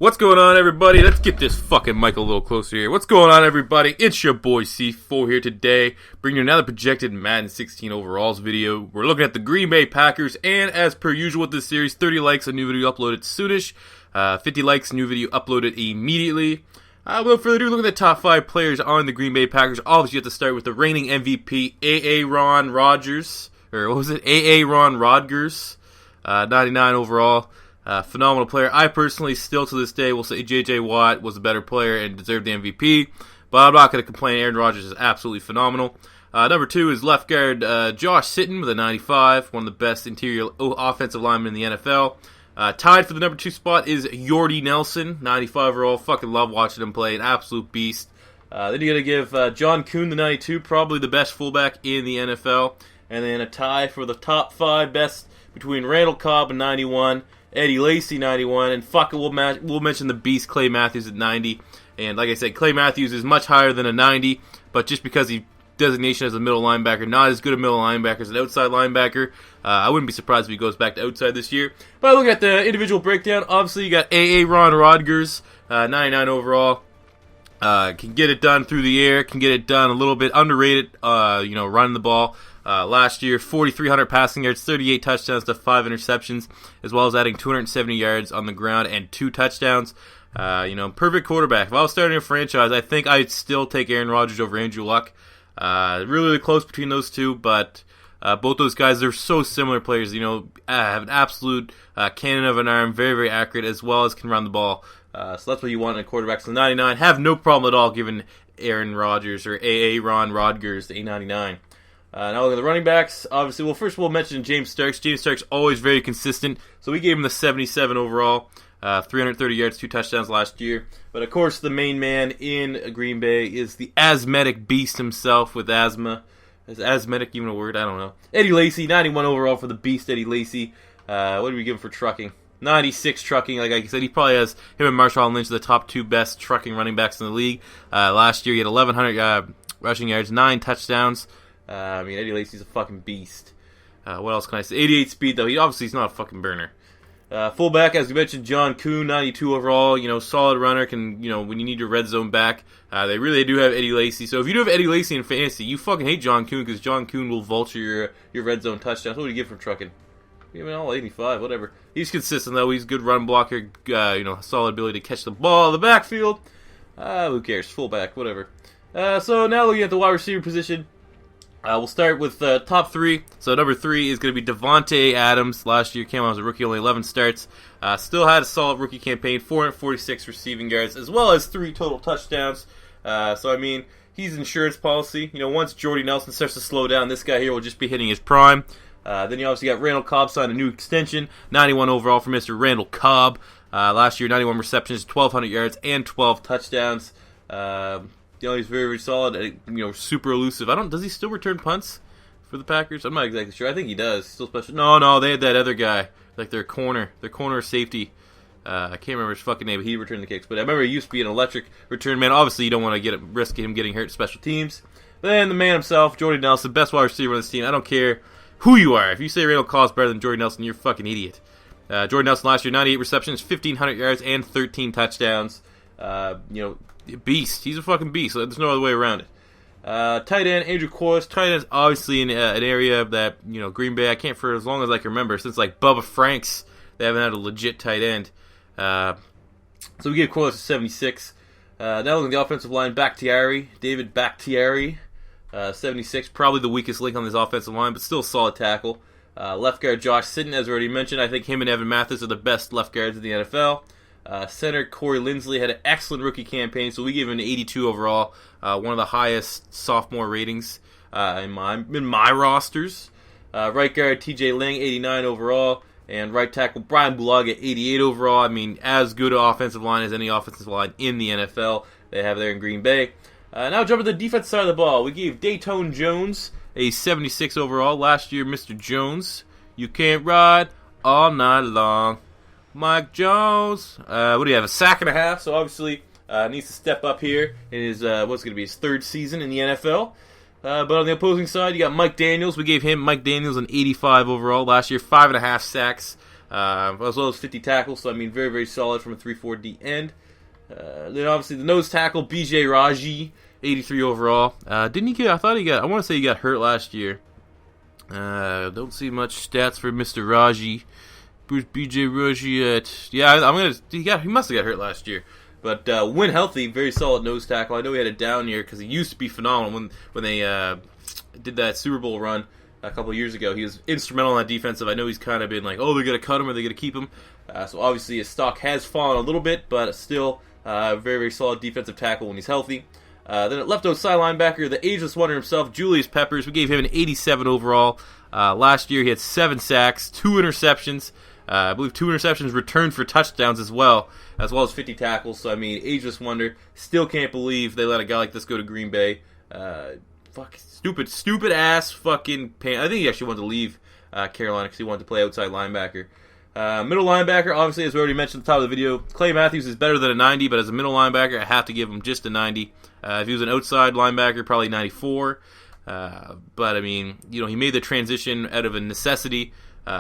What's going on, everybody? Let's get this fucking mic a little closer here. What's going on, everybody? It's your boy C4 here today, bringing you another projected Madden 16 overalls video. We're looking at the Green Bay Packers, and as per usual with this series, 30 likes, a new video uploaded soonish. 50 likes, new video uploaded immediately. Without further ado, look at the top 5 players on the Green Bay Packers. Obviously, you have to start with the reigning MVP, Aaron Rodgers. Or what was it? Aaron Rodgers. 99 overall. Phenomenal player. I personally, still to this day, will say J.J. Watt was a better player and deserved the MVP. But I'm not going to complain. Aaron Rodgers is absolutely phenomenal. Number 2 is left guard Josh Sitton with a 95. One of the best interior offensive linemen in the NFL. Tied for the number 2 spot is Jordy Nelson, 95 overall. Fucking love watching him play. An absolute beast. Then you got to give John Kuhn the 92, probably the best fullback in the NFL. And then a tie for the top 5 best between Randall Cobb and 91, Eddie Lacy 91, and we'll mention the beast Clay Matthews at 90. And like I said, Clay Matthews is much higher than a 90, but just because he designation as a middle linebacker, not as good a middle linebacker as an outside linebacker. I wouldn't be surprised if he goes back to outside this year. But look at the individual breakdown. Obviously, you got Aaron Rodgers, 99 overall. Can get it done through the air, can get it done a little bit underrated, running the ball. Last year, 4,300 passing yards, 38 touchdowns to 5 interceptions, as well as adding 270 yards on the ground and 2 touchdowns. Perfect quarterback. If I was starting a franchise, I think I'd still take Aaron Rodgers over Andrew Luck. Really close between those two, but both those guys, they're so similar players. Have an absolute cannon of an arm, very, very accurate, as well as can run the ball. So that's what you want in a quarterback. So 99, have no problem at all giving Aaron Rodgers or Aaron Rodgers the 899. Now look at the running backs. Obviously, first we'll mention James Starks. James Starks always very consistent, so we gave him the 77 overall. 330 yards, 2 touchdowns last year. But of course, the main man in Green Bay is the asthmatic beast himself with asthma. Is asthmatic even a word? I don't know. Eddie Lacy, 91 overall for the beast Eddie Lacy. What did we give him for trucking? 96 trucking. Like I said, he probably has him and Marshawn Lynch the top 2 best trucking running backs in the league. Last year, he had 1,100 rushing yards, 9 touchdowns. Eddie Lacy's a fucking beast. What else can I say? 88 speed, though. He's not a fucking burner. Fullback, as we mentioned, John Kuhn, 92 overall. Solid runner. Can when you need your red zone back. They really do have Eddie Lacy. So if you do have Eddie Lacy in fantasy, you fucking hate John Kuhn because John Kuhn will vulture your red zone touchdowns. What would you give for trucking? All 85, whatever. He's consistent though. He's a good run blocker. Solid ability to catch the ball in the backfield. Who cares? Fullback, whatever. So now looking at the wide receiver position. We'll start with top 3. So number 3 is going to be Devontae Adams. Last year came out as a rookie, only 11 starts. Still had a solid rookie campaign, 446 receiving yards, as well as 3 total touchdowns. He's insurance policy. Once Jordy Nelson starts to slow down, this guy here will just be hitting his prime. Then you obviously got Randall Cobb signed a new extension, 91 overall for Mr. Randall Cobb. Last year, 91 receptions, 1,200 yards, and 12 touchdowns. He's very, very solid. Super elusive. Does he still return punts for the Packers? I'm not exactly sure. I think he does. Still special. No, they had that other guy, like their corner safety. I can't remember his fucking name, but he returned the kicks. But I remember he used to be an electric return man. Obviously, you don't want to risk him getting hurt in special teams. Then the man himself, Jordy Nelson, best wide receiver on this team. I don't care who you are. If you say Randall Cobb's better than Jordy Nelson, you're a fucking idiot. Jordy Nelson last year, 98 receptions, 1,500 yards, and 13 touchdowns. Beast. He's a fucking beast. So there's no other way around it. Tight end, Andrew Quarles. Tight end is obviously an area that, Green Bay, I can't for as long as I can remember, since like Bubba Franks, they haven't had a legit tight end. So we give Quarles a 76. Now looking at the offensive line, David Bakhtiari, 76. Probably the weakest link on this offensive line, but still a solid tackle. Left guard, Josh Sitton, as already mentioned. I think him and Evan Mathis are the best left guards in the NFL. Center Corey Linsley had an excellent rookie campaign, so we gave him an 82 overall, one of the highest sophomore ratings in my rosters. Right guard TJ Ling, 89 overall, and right tackle Brian Bulaga, 88 overall. As good an offensive line as any offensive line in the NFL they have there in Green Bay. Now jump to the defense side of the ball. We gave Dayton Jones a 76 overall. Last year, Mr. Jones, you can't ride all night long. Mike Jones, what do you have, a sack and a half? So obviously needs to step up here in his what's going to be his 3rd season in the NFL. But on the opposing side, you got Mike Daniels. We gave Mike Daniels, an 85 overall last year, 5.5 sacks. as well as 50 tackles. So I mean, very solid from a 3-4 D end. Then obviously the nose tackle B.J. Raji, 83 overall. Didn't he get? I want to say he got hurt last year. Don't see much stats for Mr. Raji. B.J. Raji he must have got hurt last year. But when healthy, very solid nose tackle. I know he had a down year because he used to be phenomenal when they did that Super Bowl run a couple of years ago. He was instrumental on that defensive. I know he's kind of been like, oh, they're going to cut him or they're going to keep him. So obviously his stock has fallen a little bit, but still very solid defensive tackle when he's healthy. Then at left outside linebacker, the ageless wonder himself, Julius Peppers. We gave him an 87 overall. Last year he had 7 sacks, 2 interceptions. I believe 2 interceptions returned for touchdowns as well as 50 tackles. So, I mean, ageless wonder. Still can't believe they let a guy like this go to Green Bay. Stupid ass fucking pain. I think he actually wanted to leave Carolina because he wanted to play outside linebacker. Middle linebacker, obviously, as we already mentioned at the top of the video, Clay Matthews is better than a 90, but as a middle linebacker, I have to give him just a 90. If he was an outside linebacker, probably 94. But, I mean, he made the transition out of a necessity.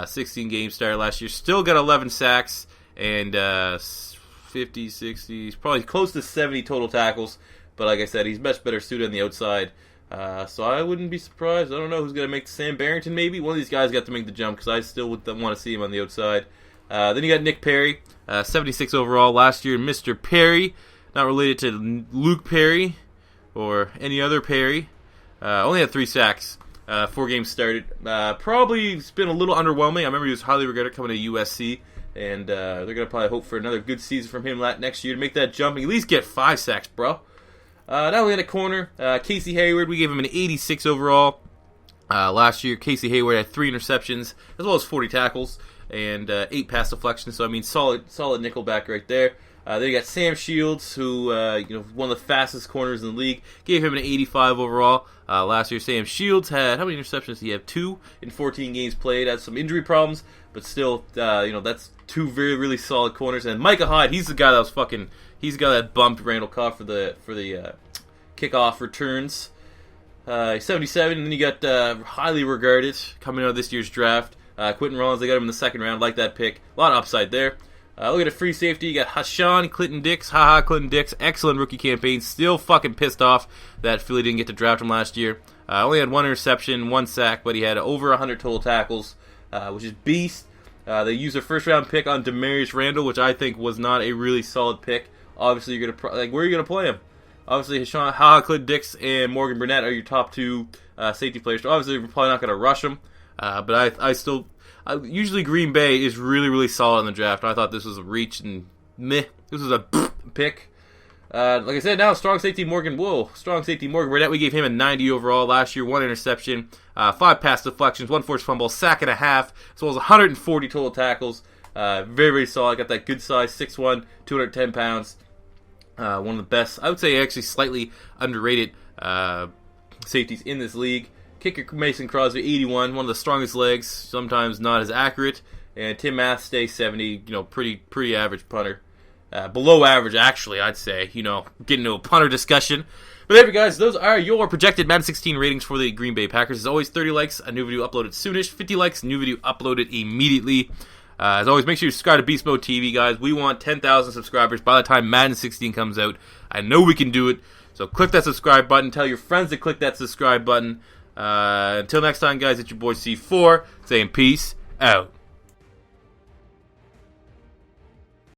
16 game start last year. Still got 11 sacks and 50, 60, probably close to 70 total tackles. But like I said, he's much better suited on the outside. So I wouldn't be surprised. I don't know who's going to make Sam Barrington maybe. One of these guys got to make the jump because I still would want to see him on the outside. Then you got Nick Perry, 76 overall last year. Mr. Perry, not related to Luke Perry or any other Perry. Only had 3 sacks. 4 games started. Probably it's been a little underwhelming. I remember he was highly regarded coming to USC, and they're going to probably hope for another good season from him next year to make that jump and at least get 5 sacks, bro. Now we had a corner. Casey Hayward, we gave him an 86 overall. Last year, Casey Hayward had 3 interceptions as well as 40 tackles and 8 pass deflections. So I mean, solid nickelback right there. Then you got Sam Shields, who one of the fastest corners in the league. Gave him an 85 overall. Last year, Sam Shields had, how many interceptions did he have? 2 in 14 games played. Had some injury problems, but still, that's 2 really solid corners. And Micah Hyde, he's the guy that bumped Randall Cobb for the kickoff returns. 77, and then you got highly regarded coming out of this year's draft, Quentin Rollins. They got him in the 2nd round. Like that pick. A lot of upside there. Look at a free safety. You got Hashan Clinton-Dix. Clinton Dix. Excellent rookie campaign. Still fucking pissed off that Philly didn't get to draft him last year. Only had 1 interception, 1 sack, but he had over 100 total tackles, which is beast. They used a 1st-round pick on Demarius Randall, which I think was not a really solid pick. Obviously, you're gonna where are you gonna play him? Obviously, Clinton-Dix and Morgan Burnett are your top 2 safety players. So obviously, we're probably not gonna rush them. But usually Green Bay is really solid in the draft. I thought this was a reach and meh. This was a pick. Like I said, now strong safety Morgan Burnett. We gave him a 90 overall last year. 1 interception, 5 pass deflections, 1 forced fumble, sack and a half, as well as 140 total tackles. Very solid. Got that good size, 6'1", 210 pounds. One of the best, I would say, actually slightly underrated safeties in this league. Kicker Mason Crosby, 81, one of the strongest legs, sometimes not as accurate. And Tim Mathstay, 70, pretty average punter. Below average, actually, I'd say, getting into a punter discussion. But there we go, guys. Those are your projected Madden 16 ratings for the Green Bay Packers. As always, 30 likes, a new video uploaded soonish. 50 likes, new video uploaded immediately. As always, make sure you subscribe to Beast Mode TV, guys. We want 10,000 subscribers by the time Madden 16 comes out. I know we can do it. So click that subscribe button. Tell your friends to click that subscribe button. Until next time, guys, it's your boy C4 saying peace out.